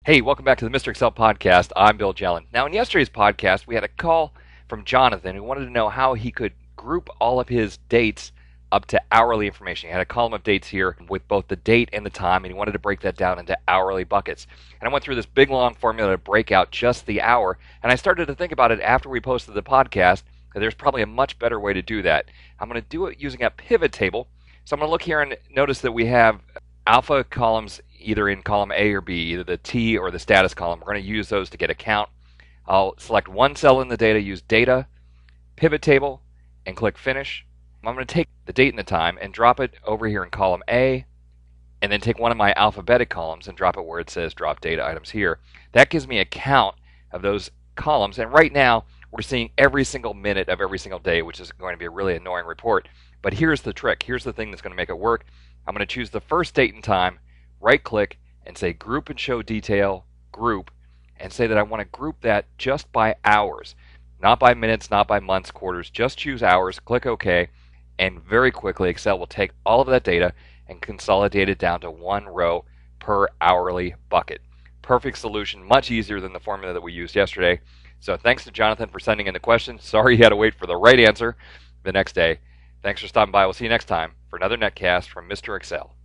Hey, welcome back to the Mr. Excel podcast. I'm Bill Jelen. Now, in yesterday's podcast, we had a call from Jonathan who wanted to know how he could group all of his dates up to hourly information. He had a column of dates here with both the date and the time, and he wanted to break that down into hourly buckets. And I went through this big, long formula to break out just the hour, and I started to think about it after we posted the podcast, that there's probably a much better way to do that. I'm going to do it using a pivot table. So I'm going to look here and notice that we have alpha columns either in column A or B, either the T or the status column. We're going to use those to get a count. I'll select one cell in the data, use Data, Pivot Table, and click Finish. I'm going to take the date and the time and drop it over here in column A, and then take one of my alphabetic columns and drop it where it says Drop Data Items here. That gives me a count of those columns, and right now we're seeing every single minute of every single day, which is going to be a really annoying report. But here's the trick. Here's the thing that's going to make it work. I'm going to choose the first date and time, right-click, and say Group and Show Detail, Group, and say that I want to group that just by hours. Not by minutes, not by months, quarters. Just choose hours, click OK, and very quickly Excel will take all of that data and consolidate it down to one row per hourly bucket. Perfect solution, much easier than the formula that we used yesterday. So thanks to Jonathan for sending in the question. Sorry you had to wait for the right answer the next day. Thanks for stopping by. We'll see you next time for another netcast from Mr. Excel.